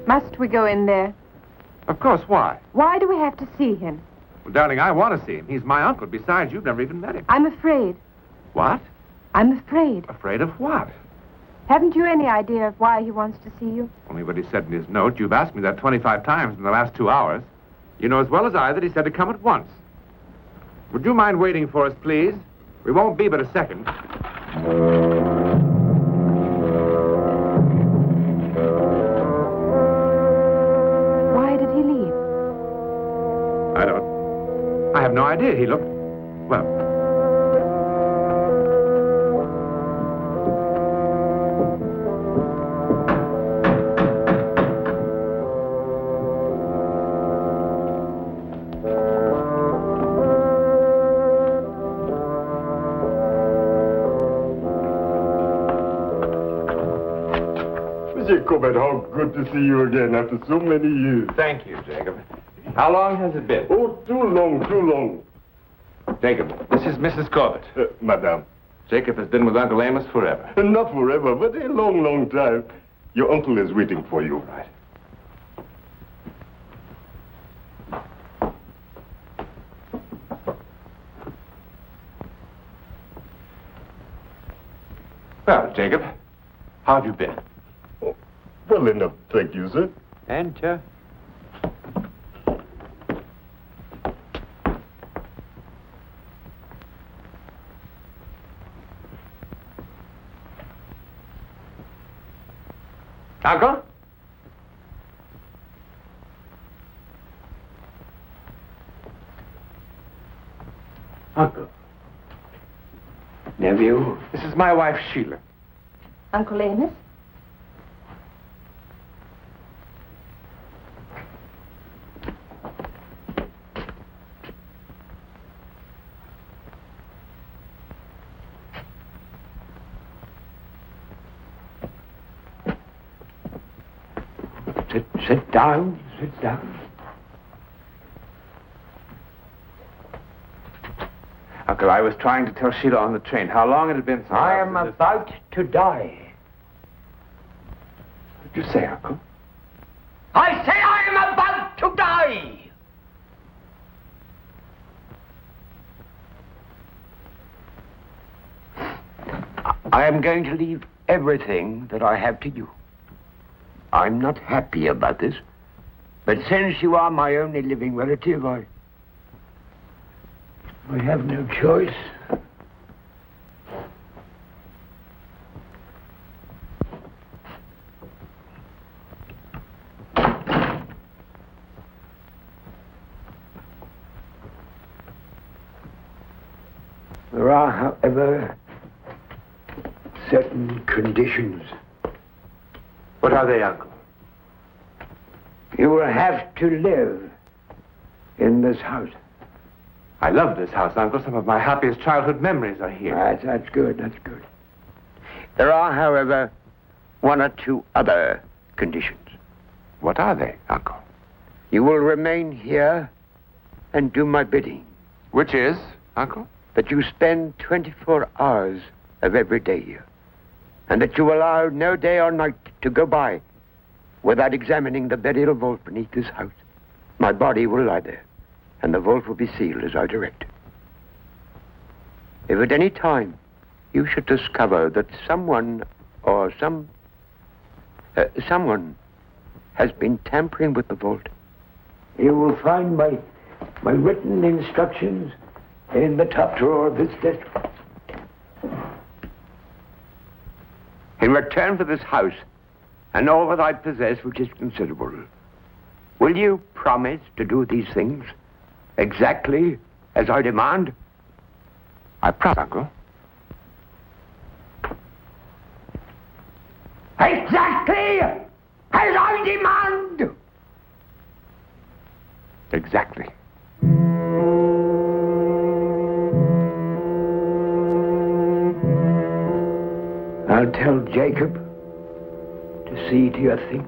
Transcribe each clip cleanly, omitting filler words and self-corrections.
Must we go in there? Of course, why? Why do we have to see him? Well, darling, I want to see him. He's my uncle. Besides, you've never even met him. I'm afraid. What? I'm afraid. Afraid of what? Haven't you any idea of why he wants to see you? Only what he said in his note. You've asked me that 25 times in the last 2 hours. You know as well as I that he said to come at once. Would you mind waiting for us, please? We won't be but a second. Why did he leave? I have no idea. He looked... well... Corbett, how good to see you again after so many years. Thank you, Jacob. How long has it been? Oh, too long, too long. Jacob, this is Mrs. Corbett. Madame. Jacob has been with Uncle Amos forever. Not forever, but a long, long time. Your uncle is waiting for you. Right. Well, Jacob, how have you been? Well enough, thank you, sir. Enter. Uncle? Uncle. Nephew? This is my wife, Sheila. Uncle Amos? Sit down, sit down. Uncle, I was trying to tell Sheila on the train how long it had been since I am about to die. What did you say, Uncle? I say I am about to die! I am going to leave everything that I have to you. I'm not happy about this, but since you are my only living relative, I have no choice. There are, however, certain conditions. What are they, Uncle? You will have to live in this house. I love this house, Uncle. Some of my happiest childhood memories are here. That's good, that's good. There are, however, one or two other conditions. What are they, Uncle? You will remain here and do my bidding. Which is, Uncle? That you spend 24 hours of every day here. And that you allow no day or night to go by without examining the burial vault beneath this house. My body will lie there, and the vault will be sealed as I direct. If at any time you should discover that someone or someone has been tampering with the vault, you will find my written instructions in the top drawer of this desk. In return for this house and all that I possess, which is considerable, will you promise to do these things exactly as I demand? I promise, Uncle. Exactly as I demand! Exactly. I'll tell Jacob to see to your things.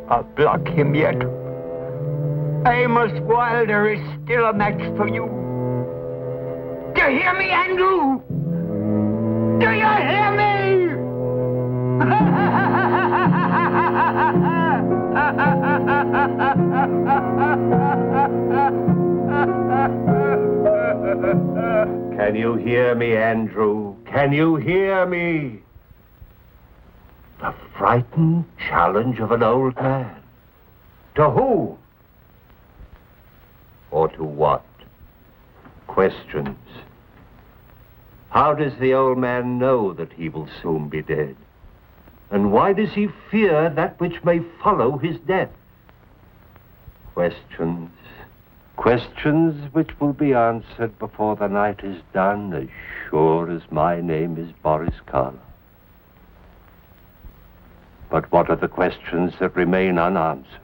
I'll block him yet. Amos Wilder is still a match for you. Do you hear me, Andrew? Do you hear me? Can you hear me, Andrew? Can you hear me? The frightened challenge of an old man. To who? Or to what? Questions. How does the old man know that he will soon be dead? And why does he fear that which may follow his death? Questions. Questions which will be answered before the night is done, as sure as my name is Boris Karloff. But what are the questions that remain unanswered?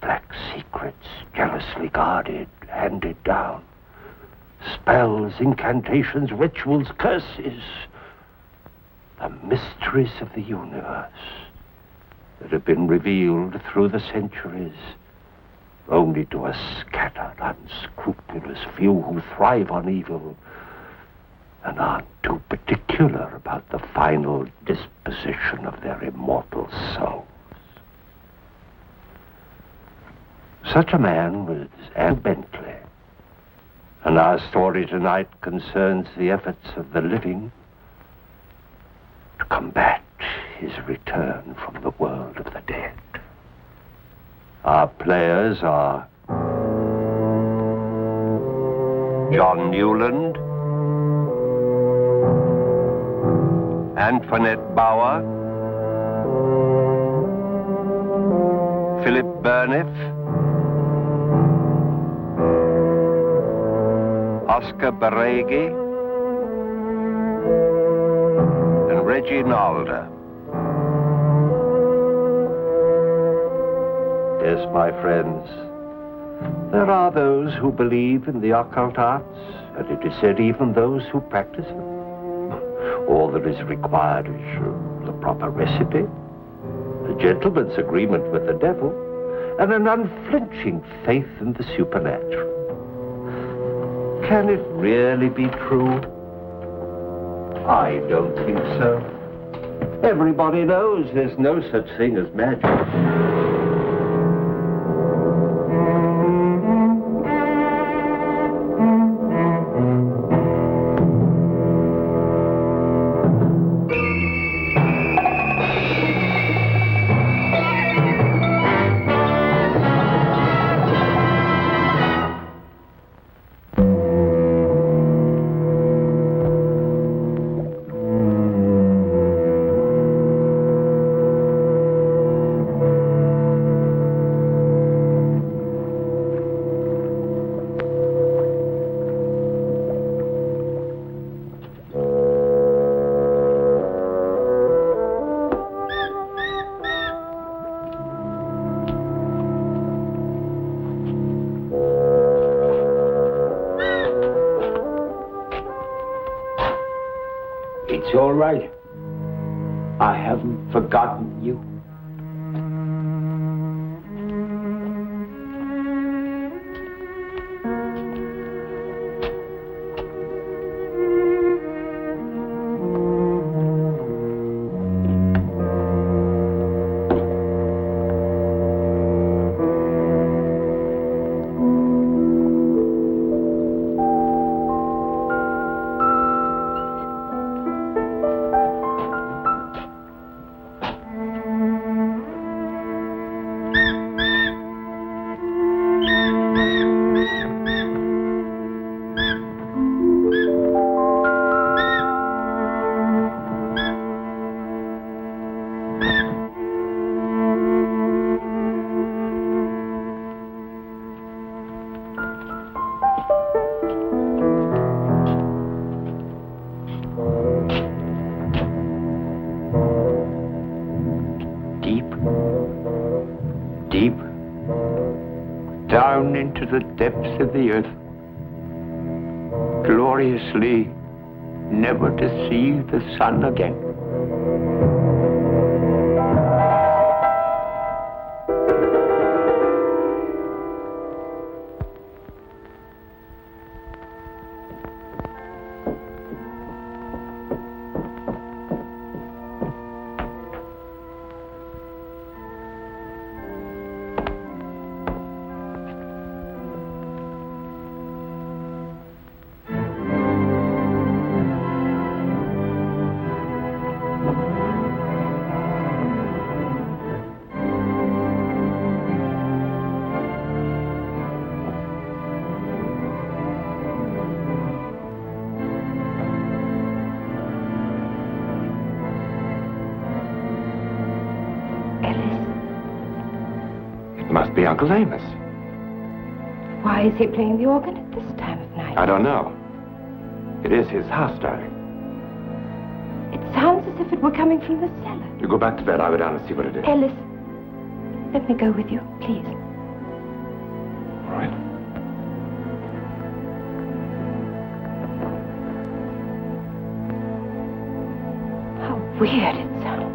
Black secrets, jealously guarded, handed down. Spells, incantations, rituals, curses. The mysteries of the universe that have been revealed through the centuries only to a scattered, unscrupulous few who thrive on evil and aren't too particular about the final disposition of their immortal souls. Such a man was Bentley, and our story tonight concerns the efforts of the living to combat his return from the world of the dead. Our players are John Newland, Antoinette Bauer, Philip Bourneuf, Oscar Beregi, and Reggie Nalder. Yes, my friends, there are those who believe in the occult arts, and it is said even those who practice them. All that is required is the proper recipe, a gentleman's agreement with the devil, and an unflinching faith in the supernatural. Can it really be true? I don't think so. Everybody knows there's no such thing as magic. It's all right. I haven't forgotten you. Down into the depths of the earth, gloriously, never to see the sun again. be Uncle Amos. Why is he playing the organ at this time of night? I don't know. It is his house, darling. It sounds as if it were coming from the cellar. You go back to bed. I'll go down and see what it is. Ellis, let me go with you, please. All right. How weird it sounds.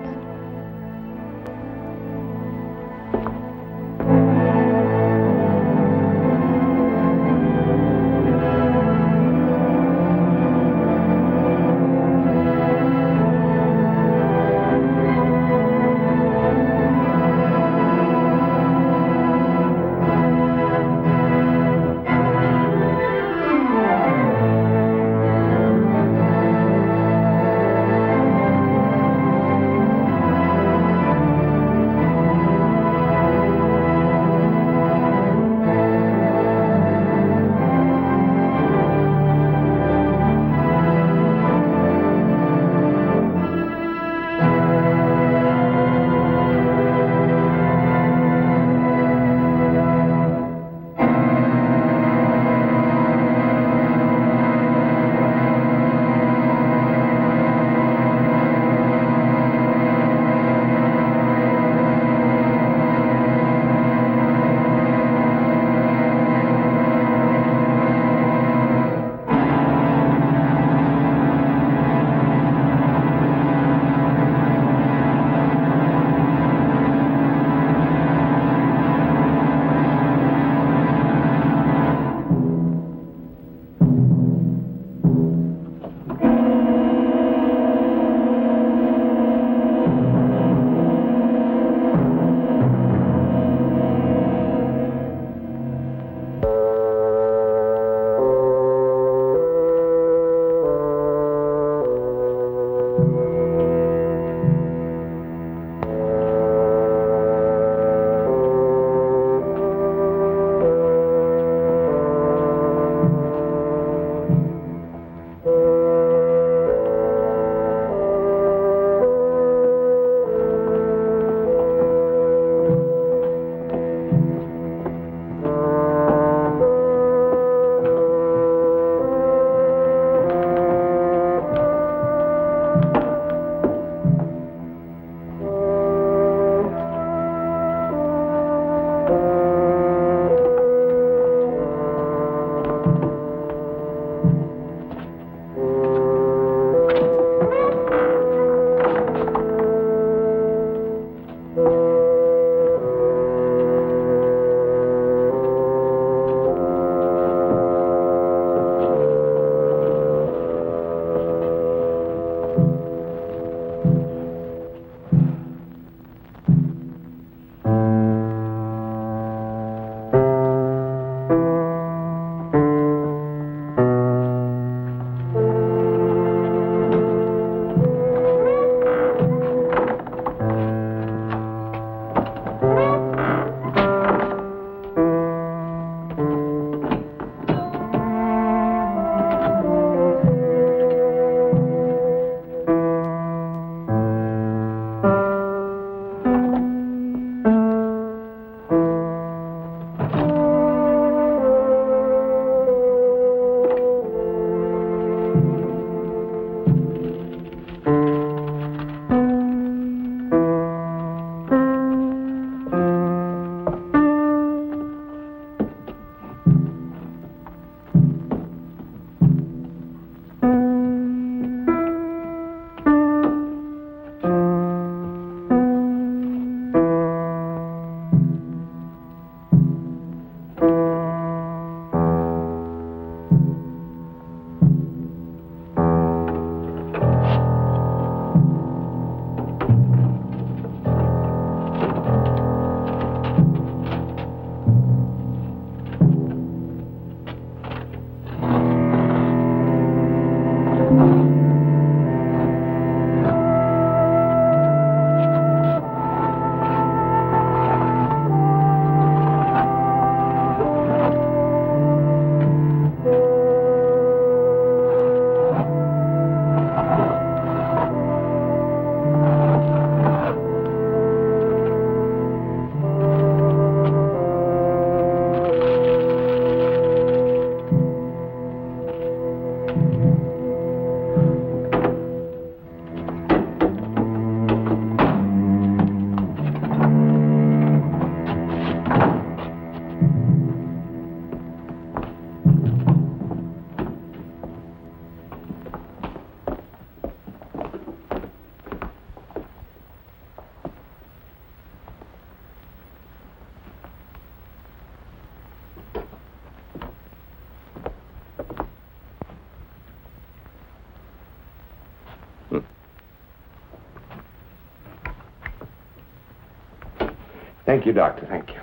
Thank you, Doctor. Thank you.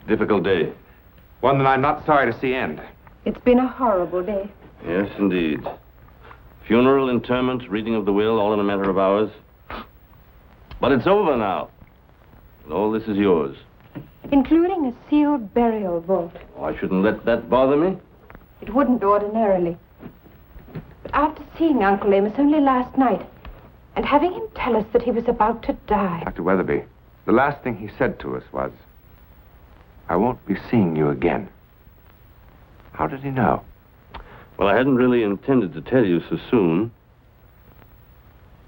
Difficult day. One that I'm not sorry to see end. It's been a horrible day. Yes, indeed. Funeral, interment, reading of the will, all in a matter of hours. But it's over now. And all this is yours. Including a sealed burial vault. Oh, I shouldn't let that bother me. It wouldn't ordinarily. But after seeing Uncle Amos only last night, and having him tell us that he was about to die... Dr. Weatherbee, the last thing he said to us was, I won't be seeing you again. How did he know? Well, I hadn't really intended to tell you so soon.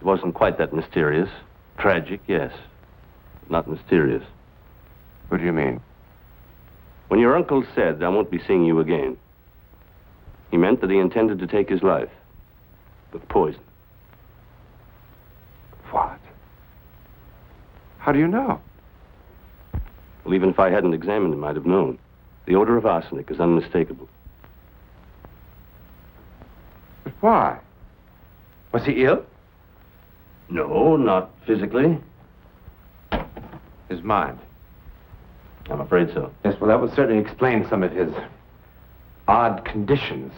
It wasn't quite that mysterious. Tragic, yes. Not mysterious. What do you mean? When your uncle said, I won't be seeing you again, he meant that he intended to take his life. With poison. What? How do you know? Well, even if I hadn't examined him, I'd have known. The odor of arsenic is unmistakable. But why? Was he ill? No, not physically. His mind. I'm afraid so. Yes, well, that would certainly explain some of his odd conditions.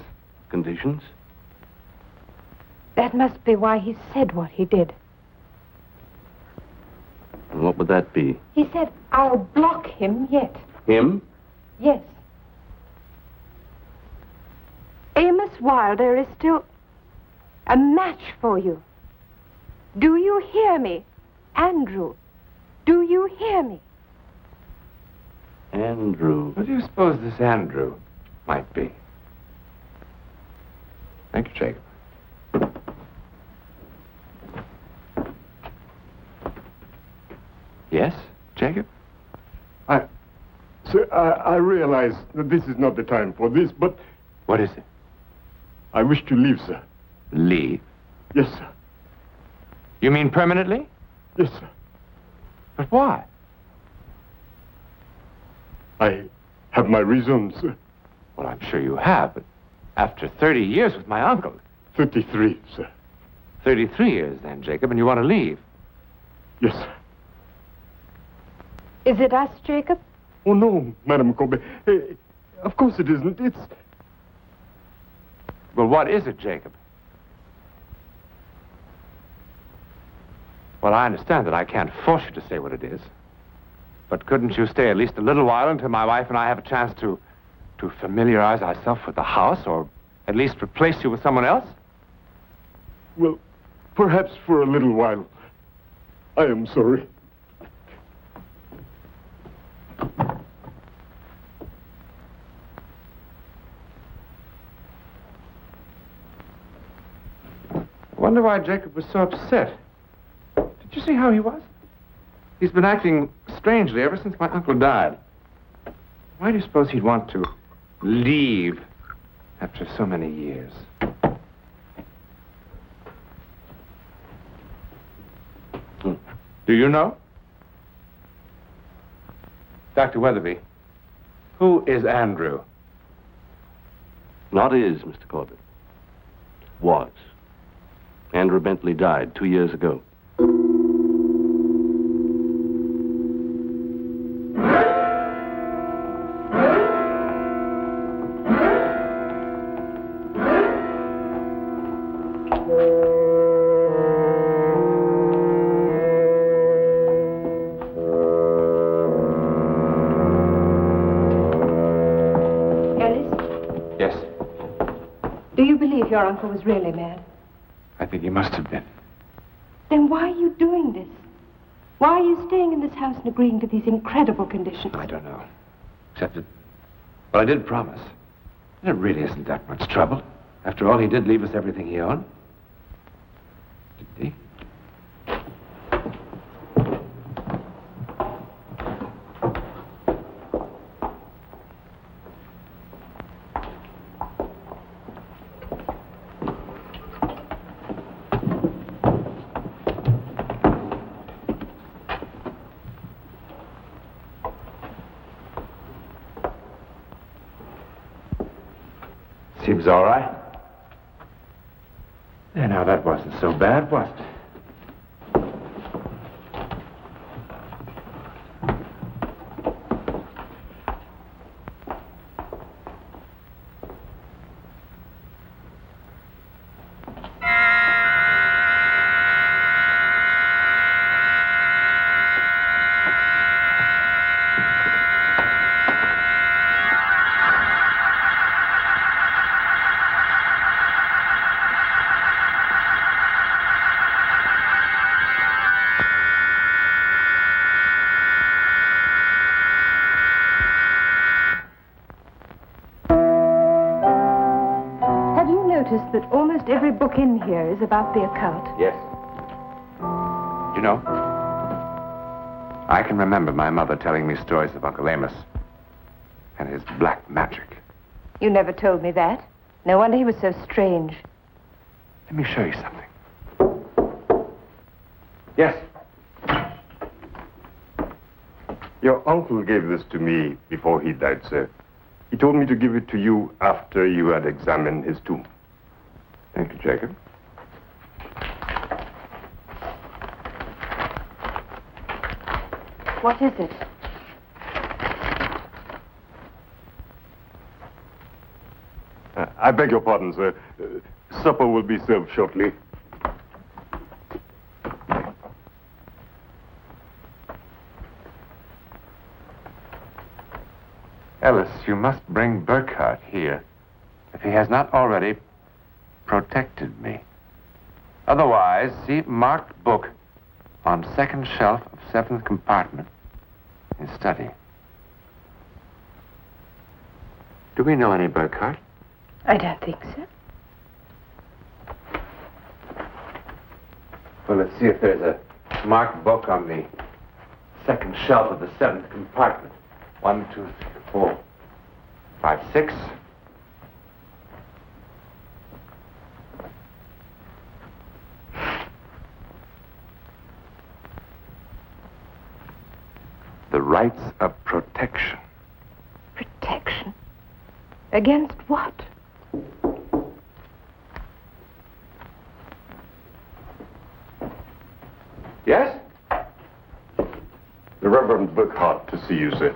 Conditions? That must be why he said what he did. And what would that be? He said, I'll block him yet. Him? Yes. Amos Wilder is still a match for you. Do you hear me? Andrew, do you hear me? Andrew. What do you suppose this Andrew might be? Thank you, Jacob. Yes, Jacob? Sir, I realize that this is not the time for this, but... What is it? I wish to leave, sir. Leave? Yes, sir. You mean permanently? Yes, sir. But why? I have my reasons, sir. Well, I'm sure you have, but after 30 years with my uncle. 33, sir. 33 years, then, Jacob, and you want to leave? Yes, sir. Is it us, Jacob? Oh, no, Madame Corbett. Of course it isn't. It's... Well, what is it, Jacob? Well, I understand that I can't force you to say what it is. But couldn't you stay at least a little while until my wife and I have a chance to familiarize ourselves with the house, or at least replace you with someone else? Well, perhaps for a little while. I am sorry. I wonder why Jacob was so upset. Did you see how he was? He's been acting strangely ever since my uncle died. Why do you suppose he'd want to leave after so many years? Do you know? Dr. Weatherbee, who is Andrew? Not is, Mr. Corbett. Was. Andrew Bentley died 2 years ago. Your uncle was really mad. I think he must have been. Then why are you doing this? Why are you staying in this house and agreeing to these incredible conditions? I don't know. Except that, well, I did promise. And it really isn't that much trouble. After all, he did leave us everything he owned. Did he? Seems all right. Yeah, now that wasn't so bad, was it? noticed that almost every book in here is about the occult? Yes. You know, I can remember my mother telling me stories of Uncle Amos and his black magic. You never told me that. No wonder he was so strange. Let me show you something. Yes. Your uncle gave this to me before he died, sir. He told me to give it to you after you had examined his tomb. Thank you, Jacob. What is it? I beg your pardon, sir. Supper will be served shortly. Ellis, you must bring Burkhardt here, if he has not already protected me. Otherwise, see marked book on second shelf of 7th compartment in study. Do we know any Burkhardt? I don't think so. Well, let's see if there's a marked book on the second shelf of the 7th compartment. 1, 2, 3, 4, 5, 6. The rights of protection. Protection? Against what? Yes? The Reverend Burkhardt to see you, sir.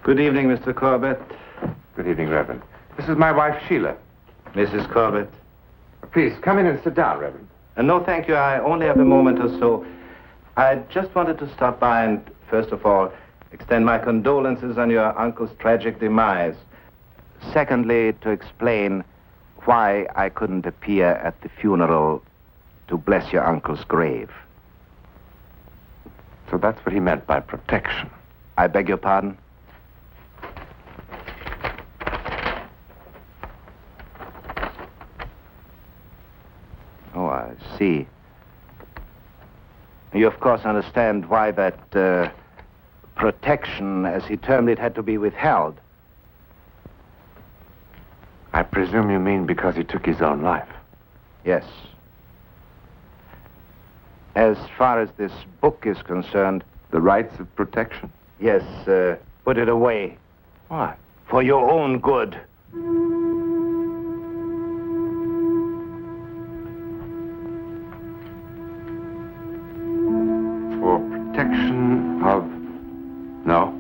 Good evening, Mr. Corbett. Good evening, Reverend. This is my wife, Sheila. Mrs. Corbett. Please, come in and sit down, Reverend. No, thank you. I only have a moment or so. I just wanted to stop by and, first of all, extend my condolences on your uncle's tragic demise. Secondly, to explain why I couldn't appear at the funeral to bless your uncle's grave. So that's what he meant by protection. I beg your pardon? Oh, I see. You, of course, understand why that protection, as he termed it, had to be withheld. I presume you mean because he took his own life. Yes. As far as this book is concerned... The rights of protection? Yes, put it away. Why? For your own good. For protection of... No.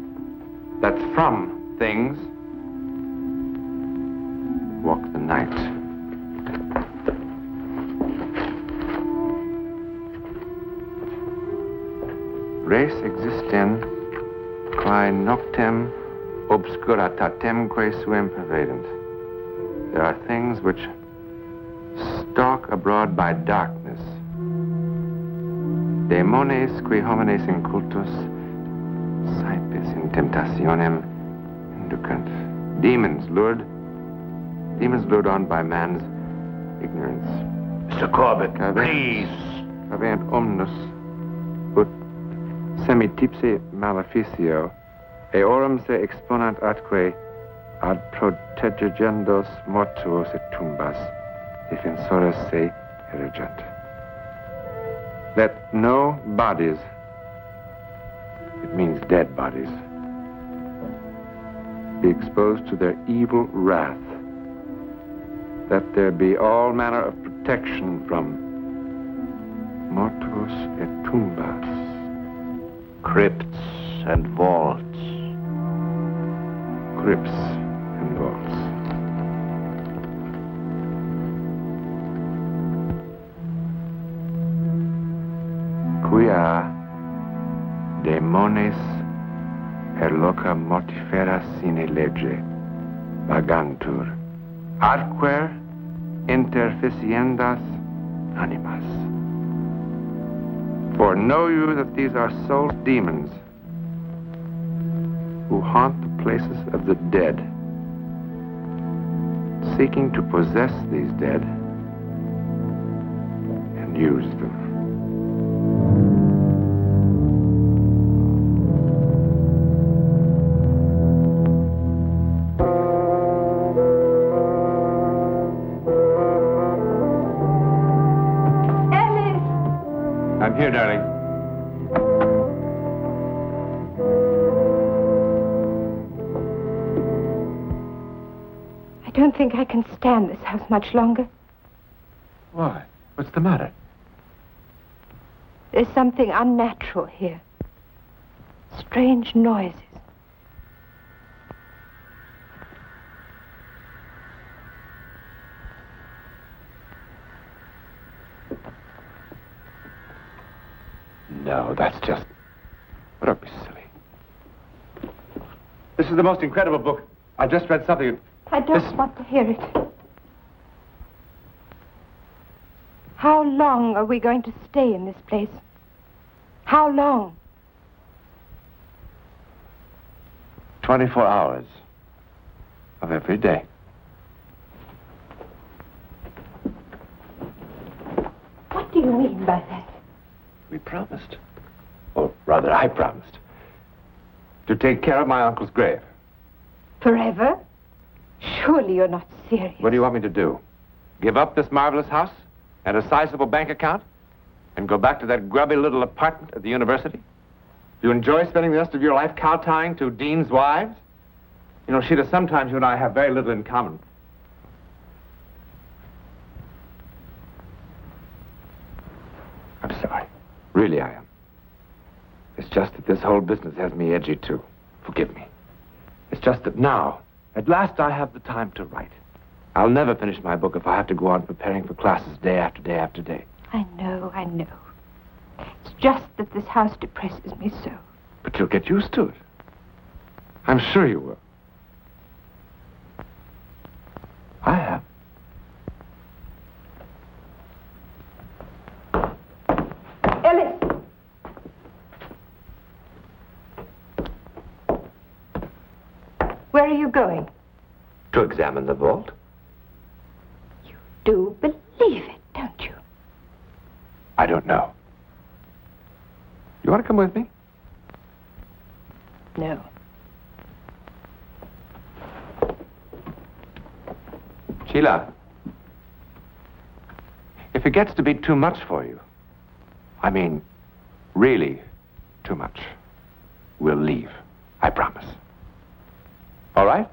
That's from things. Walk the night. Res existem quae noctem obscuritatemque suem pervadent. There are things which stalk abroad by darkness. Demones qui homines incultus saepis in temptationem inducant. Demons lured on by man's ignorance. Mr. Corbett, please. Caveant omnus ut semitipse maleficio eorum se exponant atque ad protegendos mortuos et tumbas defensores se erigent. Let no bodies, it means dead bodies, be exposed to their evil wrath. Let there be all manner of protection from mortuos et tumbas. Crypts and vaults. Crypts and vaults. Quia demones per loca mortifera sine lege vagantur, adquer interficiendas animas. For know you that these are soul demons who haunt the places of the dead, seeking to possess these dead and use them. Ellis! I'm here, darling. I don't think I can stand this house much longer. Why? What's the matter? There's something unnatural here. Strange noises. No, that's just... Oh, don't be silly. This is the most incredible book. I just read something... I don't want to hear it. How long are we going to stay in this place? How long? 24 hours of every day. What do you mean by that? We promised. Or rather, I promised. To take care of my uncle's grave. Forever? Surely you're not serious. What do you want me to do? Give up this marvelous house and a sizable bank account? And go back to that grubby little apartment at the university? Do you enjoy spending the rest of your life kowtowing to deans' wives? You know, Sheila, sometimes you and I have very little in common. I'm sorry. Really, I am. It's just that this whole business has me edgy, too. Forgive me. It's just that now, at last, I have the time to write. I'll never finish my book if I have to go on preparing for classes day after day after day. I know. It's just that this house depresses me so. But you'll get used to it. I'm sure you will. I have. Ellis! Where are you going? To examine the vault. You do believe it, don't you? I don't know. You want to come with me? No. Sheila, if it gets to be too much for you, I mean, really too much, we'll leave. I promise. All right?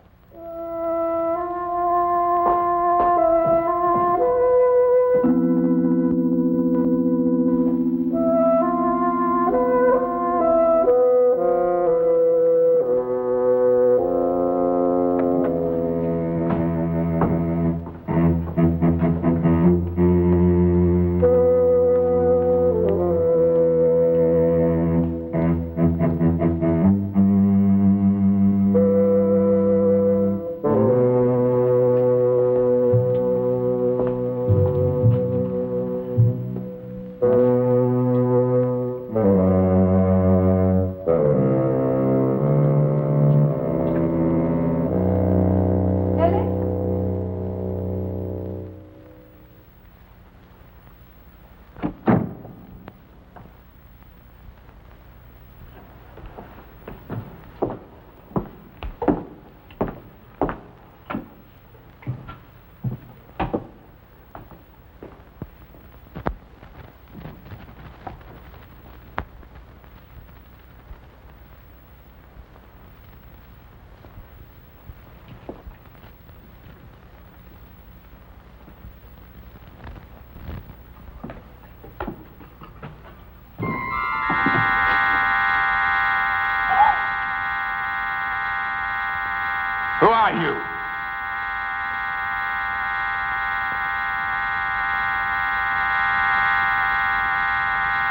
Who are you?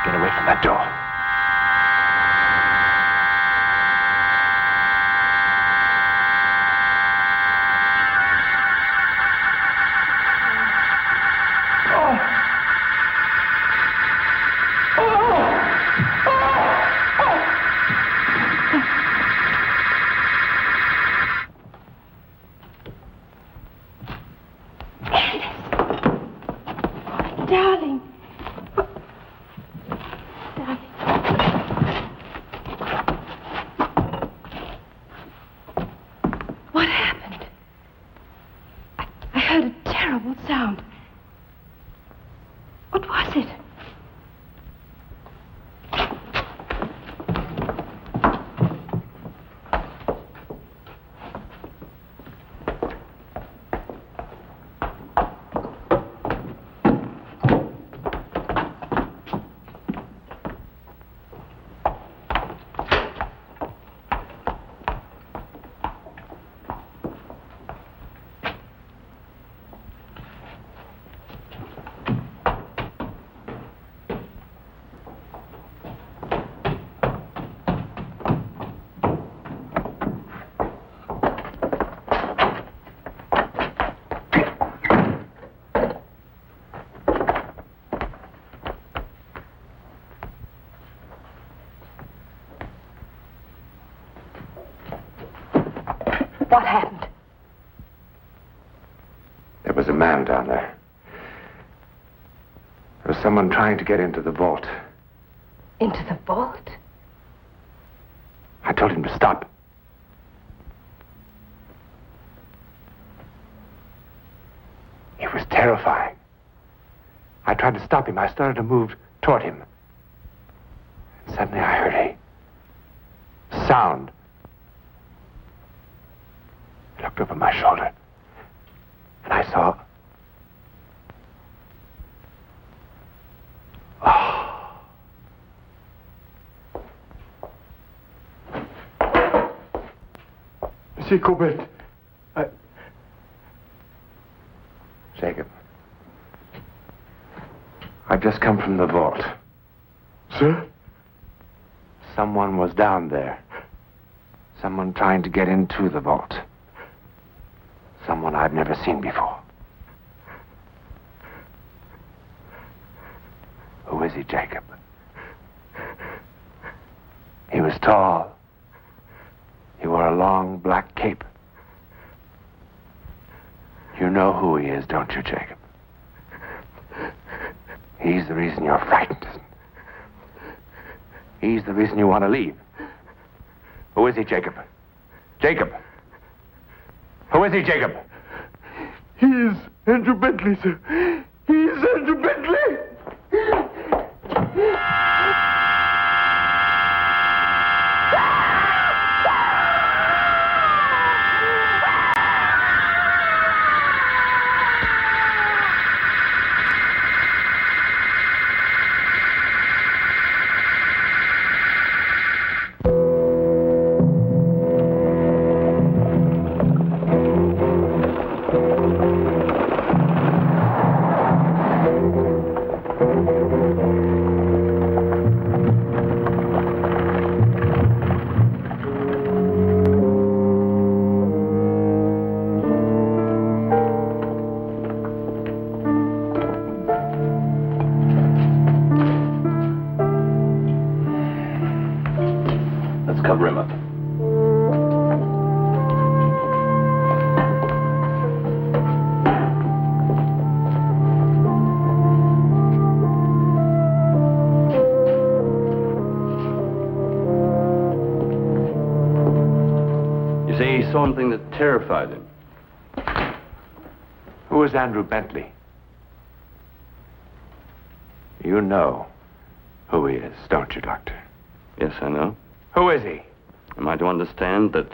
Get away from that door. What happened? I heard a terrible sound. What was it? What happened? There was a man down there. There was someone trying to get into the vault. Into the vault? I told him to stop. He was terrifying. I tried to stop him. I started to move toward him. And suddenly I heard a sound. I looked over my shoulder, and I saw... Oh. Monsieur Corbett, Jacob, I've just come from the vault. Sir? Someone was down there. Someone trying to get into the vault. Someone I've never seen before. Who is he, Jacob? He was tall. He wore a long black cape. You know who he is, don't you, Jacob? He's the reason you're frightened. He's the reason you want to leave. Who is he, Jacob? Jacob! Who is he, Jacob? He is Andrew Bentley, sir. He is Andrew Bentley! Cover him up. You say he saw something that terrified him. Who is Andrew Bentley? You know who he is, don't you, Doctor? Yes, I know. Who is he? Am I to understand that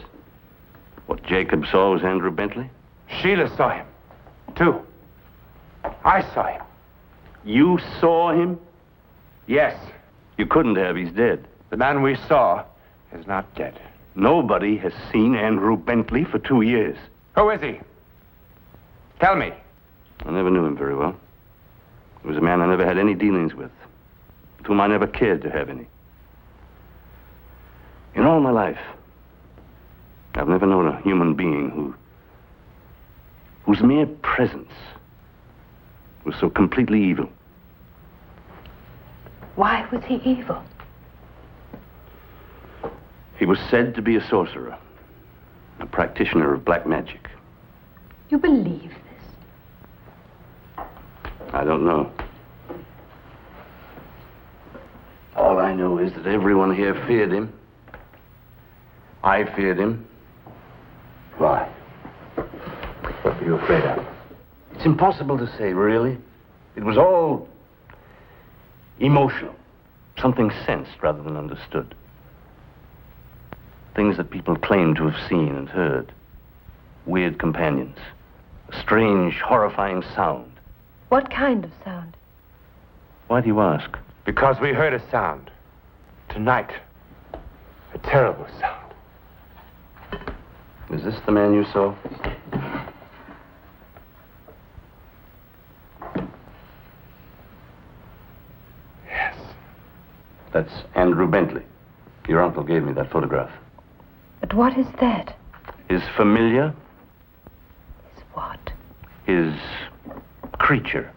what Jacob saw was Andrew Bentley? Sheila saw him, too. I saw him. You saw him? Yes. You couldn't have. He's dead. The man we saw is not dead. Nobody has seen Andrew Bentley for 2 years. Who is he? Tell me. I never knew him very well. He was a man I never had any dealings with whom I never cared to have any. In all my life, I've never known a human being whose mere presence was so completely evil. Why was he evil? He was said to be a sorcerer, a practitioner of black magic. You believe this? I don't know. All I know is that everyone here feared him. I feared him. Why? What were you afraid of? It's impossible to say, really. It was all emotional. Something sensed rather than understood. Things that people claimed to have seen and heard. Weird companions. A strange, horrifying sound. What kind of sound? Why do you ask? Because we heard a sound. Tonight. A terrible sound. Is this the man you saw? Yes. That's Andrew Bentley. Your uncle gave me that photograph. But what is that? His familiar, Is what? his creature.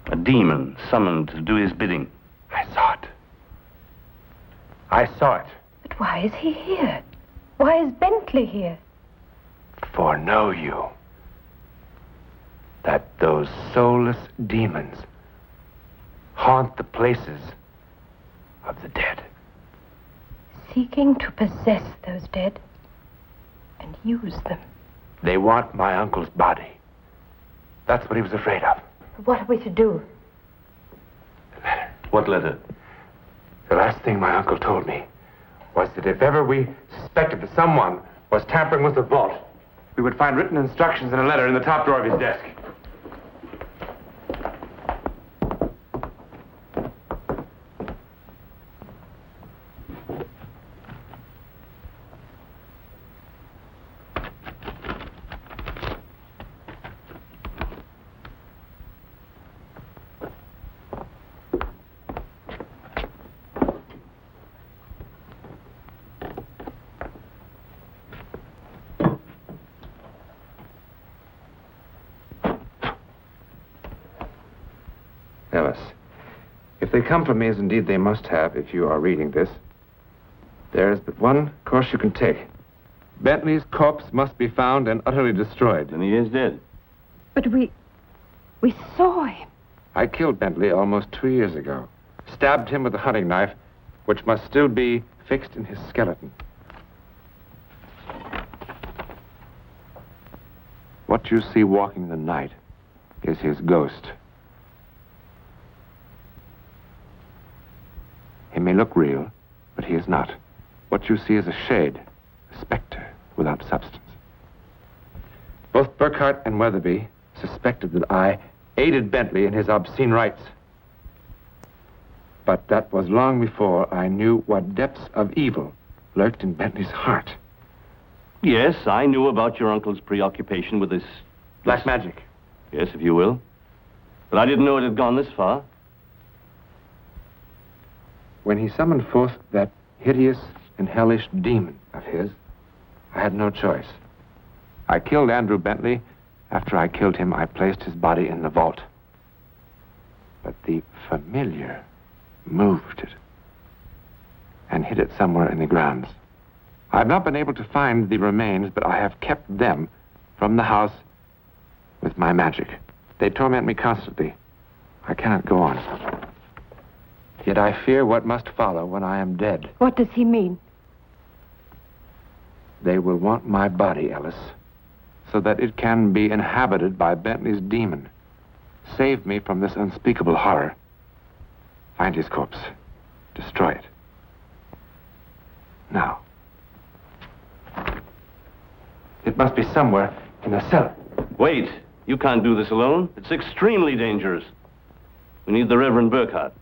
A demon summoned to do his bidding. I saw it. I saw it. But why is he here? Why is Bentley here? Foreknow you that those soulless demons haunt the places of the dead. Seeking to possess those dead and use them. They want my uncle's body. That's what he was afraid of. What are we to do? The letter. What letter? The last thing my uncle told me was that if ever we suspected that someone was tampering with the vault, we would find written instructions in a letter in the top drawer of his desk. Ellis, if they come from me, as indeed they must have if you are reading this, there is but one course you can take. Bentley's corpse must be found and utterly destroyed. Then he is dead. But we saw him. I killed Bentley almost 2 years ago. Stabbed him with a hunting knife, which must still be fixed in his skeleton. What you see walking in the night is his ghost. He may look real, but he is not. What you see is a shade, a specter without substance. Both Burkhardt and Weatherbee suspected that I aided Bentley in his obscene rites. But that was long before I knew what depths of evil lurked in Bentley's heart. Yes, I knew about your uncle's preoccupation with this... Black magic. Yes, if you will. But I didn't know it had gone this far. When he summoned forth that hideous and hellish demon of his, I had no choice. I killed Andrew Bentley. After I killed him, I placed his body in the vault. But the familiar moved it and hid it somewhere in the grounds. I've not been able to find the remains, but I have kept them from the house with my magic. They torment me constantly. I cannot go on. Yet I fear what must follow when I am dead. What does he mean? They will want my body, Ellis, so that it can be inhabited by Bentley's demon. Save me from this unspeakable horror. Find his corpse. Destroy it. Now. It must be somewhere in the cellar. Wait. You can't do this alone. It's extremely dangerous. We need the Reverend Burkhardt.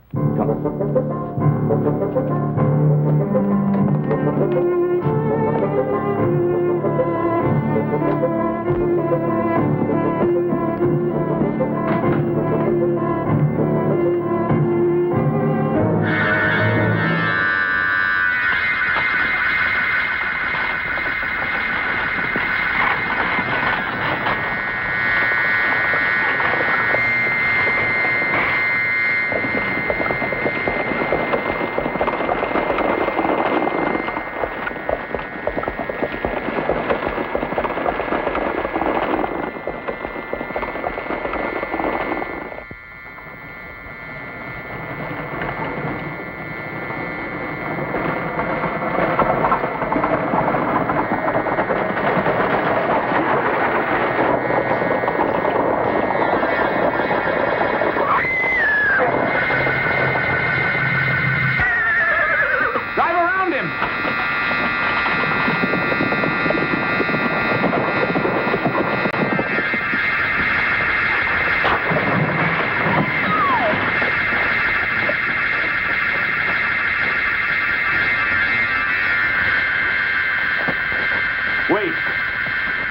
Wait.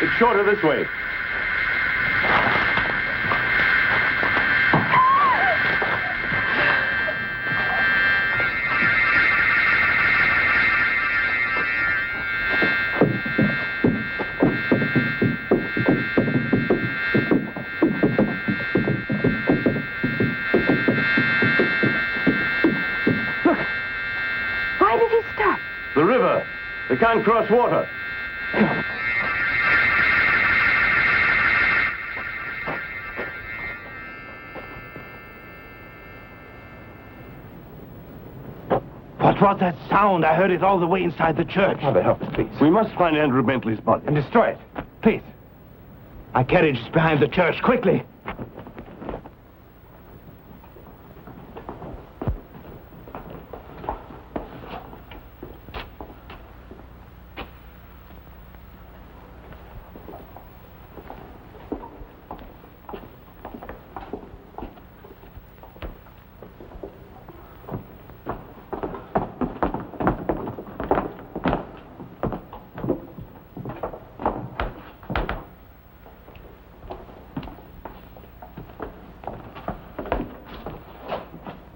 It's shorter this way. The river. They can't cross water. What was that sound? I heard it all the way inside the church. Father, help us, please. We must find Andrew Bentley's body. And destroy it. Please. My carriage is behind the church. Quickly.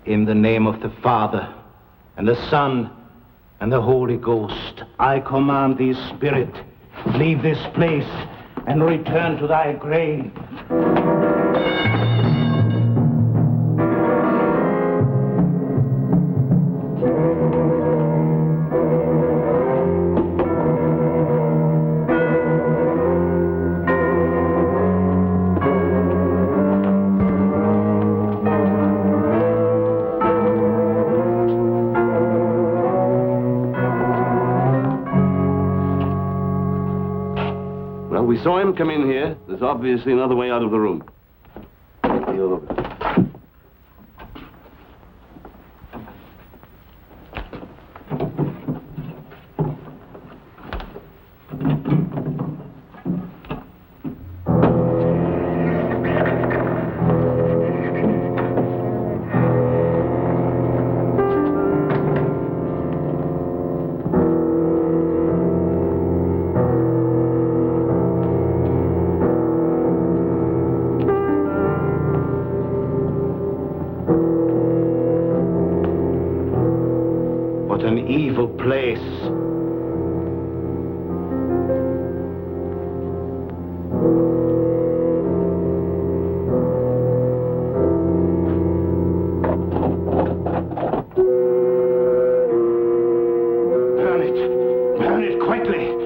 In the name of the Father, and the Son, and the Holy Ghost, I command thee, spirit, leave this place and return to thy grave. We saw him come in here. There's obviously another way out of the room. Evil place. Burn it quickly.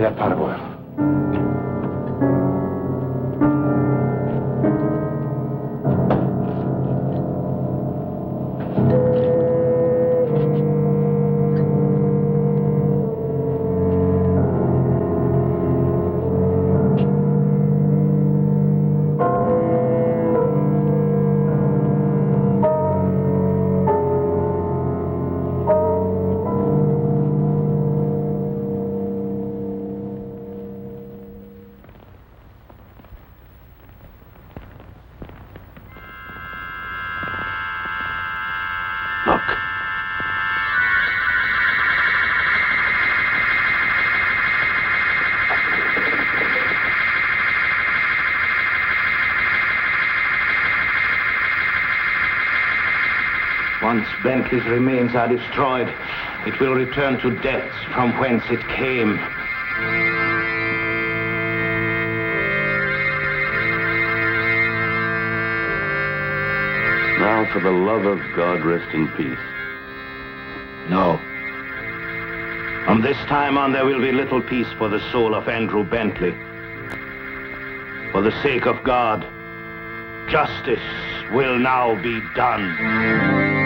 That pot of oil. Once Bentley's remains are destroyed, it will return to depths from whence it came. Now, for the love of God, rest in peace. No. From this time on, there will be little peace for the soul of Andrew Bentley. For the sake of God, justice will now be done.